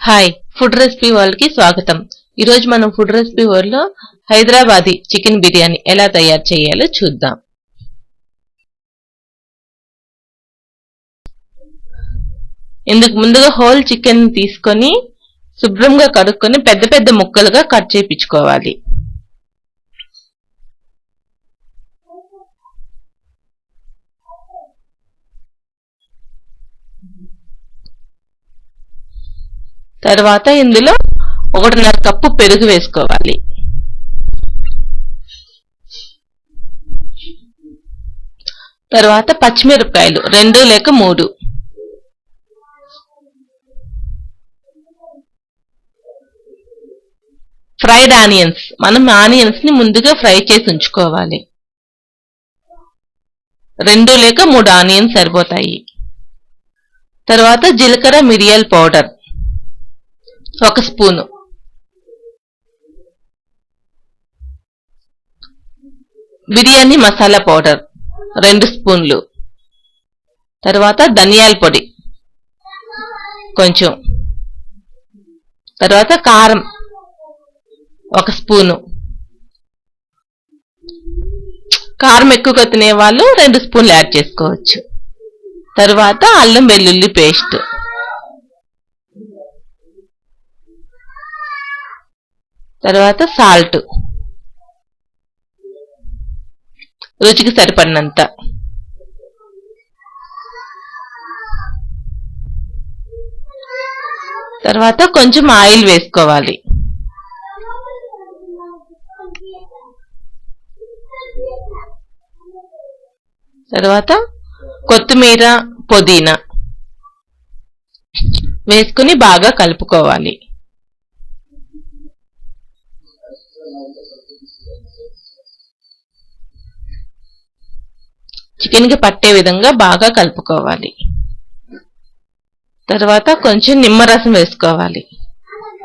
Hi food recipe world కి స్వాగతం। ఈ రోజు మనం ఫుడ్ రెసిపీ వరల్డ్ లో హైదరాబాదీ చికెన్ బిర్యానీ ఎలా తయారు చేయాలో చూద్దాం। ఇందుకు ముందుగా హోల్ చికెన్ తీసుకొని శుభ్రంగా కడుక్కొని పెద్ద పెద్ద ముక్కలుగా కట్ చేయించుకోవాలి। తర్వాత ఇందులో 1.5 కప్పు పెరుగు వేసుకోవాలి। తర్వాత పచ్చిమిరపకాయలు 2 లేక 3, ఫ్రైడ్ ఆనియన్స్, మనం ఆనియన్స్ ని ముందుగా ఫ్రై చేసి ఉంచుకోవాలి। 2 లేక 3 ఆనియన్స్ సరిపోతాయి। తర్వాత జీలకర్ర మిరియాల powder 1 spoon, biryani masala powder 2 స్పూన్లు, తర్వాత ధనియాల పొడి కొంచెం, తర్వాత కారం 1 స్పూను, కారం ఎక్కువగా తినే వాళ్ళు 2 స్పూన్లు యాడ్ చేసుకోవచ్చు। తర్వాత అల్లం వెల్లుల్లి పేస్ట్, తర్వాత సాల్ట్ రుచికి సరిపడినంత, తర్వాత కొంచెం ఆయిల్ వేసుకోవాలి। తర్వాత కొత్తిమీర పుదీనా వేసుకుని బాగా కలుపుకోవాలి। చికెన్ కి పట్టే విధంగా బాగా కలుపుకోవాలి। తర్వాత కొంచెం నిమ్మరసం వేసుకోవాలి,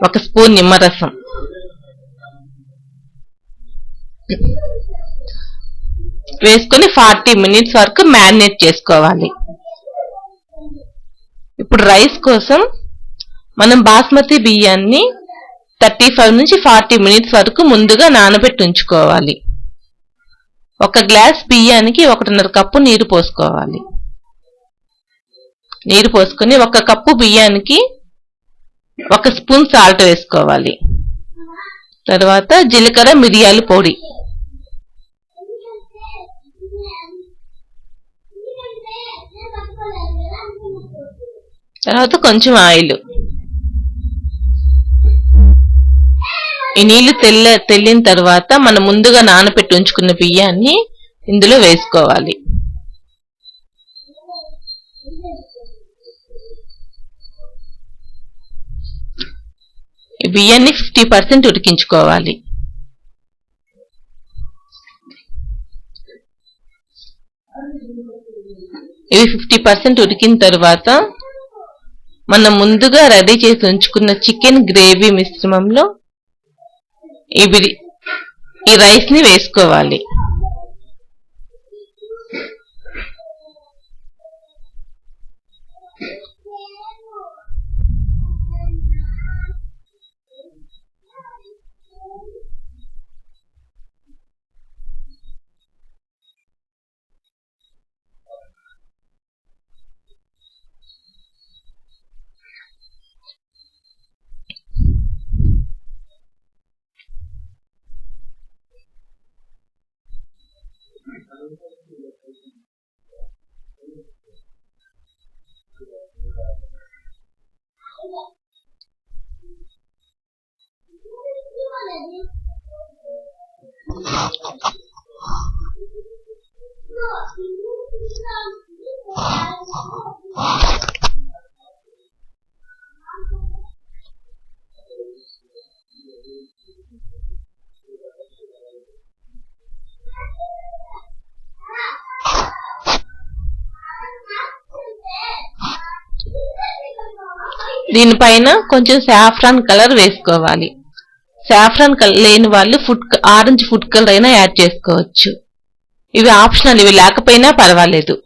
1 స్పూన్ నిమ్మరసం, వేసుకొని 40 మినిట్స్ వరకు మ్యారినేట్ చేసుకోవాలి। ఇప్పుడు రైస్ కోసం మనం బాస్మతి బియ్యాన్ని 35 నుంచి 40 మినిట్స్ వరకు ముందుగా నానబెట్టి ఉంచుకోవాలి। 1 గ్లాస్ బియ్యానికి 1.5 కప్పు నీరు పోసుకోవాలి। నీరు పోసుకొని 1 కప్పు బియ్యానికి 1 స్పూన్ సాల్ట్ వేసుకోవాలి। తర్వాత జీలకర్ర మిరియాల పొడి, తర్వాత కొంచెం ఆయిల్। ఈ నీళ్లు తెల్లిన తర్వాత మనం ముందుగా నానబెట్టి ఉంచుకున్న బియ్యాన్ని ఇందులో వేసుకోవాలి। ఈ బియ్యాన్ని 50% ఉడికించుకోవాలి। ఇవి 50% ఉడికిన తర్వాత మనం ముందుగా రెడీ చేసి ఉంచుకున్న చికెన్ గ్రేవీ మిశ్రమంలో ఈ రైస్ ని వేసుకోవాలి। దీనిపైన కొంచెం సాఫ్రాన్ కలర్ వేసుకోవాలి। సాఫ్రాన్ కలర్ లేని వాళ్ళు ఆరెంజ్ ఫుడ్ కలర్ అయినా యాడ్ చేసుకోవచ్చు। ఇవి ఆప్షనల్, ఇవి లేకపోయినా పర్వాలేదు।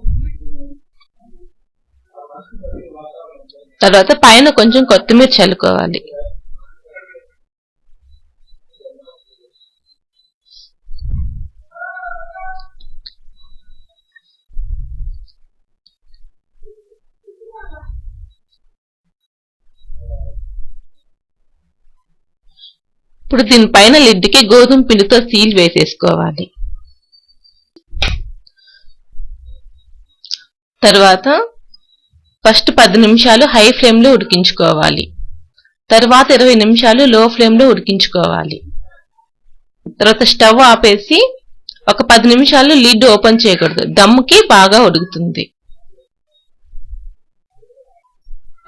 తర్వాత పైన కొంచెం కొత్తిమీర చల్లుకోవాలి. ఇప్పుడు దీనిపైన లిడ్కి గోధుమ పిండితో సీల్ వేసేసుకోవాలి. తర్వాత ఫస్ట్ 10 నిమిషాలు హై ఫ్లేమ్లో ఉడికించుకోవాలి. తర్వాత 20 నిమిషాలు లో ఫ్లేమ్లో ఉడికించుకోవాలి. తర్వాత స్టవ్ ఆపేసి ఒక 10 నిమిషాలు లిడ్ ఓపెన్ చేయకూడదు, దమ్ముకి బాగా ఉడుకుతుంది.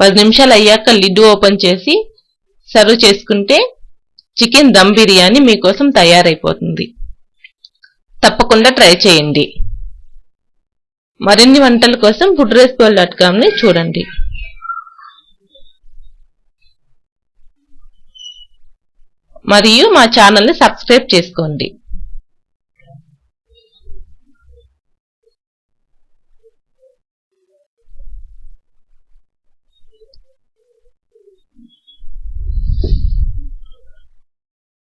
10 నిమిషాలు అయ్యాక లిడ్ ఓపెన్ చేసి సర్వ్ చేసుకుంటే చికెన్ దమ్ బిర్యానీ మీకోసం తయారైపోతుంది. తప్పకుండా ట్రై చేయండి. మరిన్ని వంటల కోసం foodrecipe.com ని చూడండి. మరియు మా ఛానల్ని సబ్స్క్రైబ్ చేసుకోండి.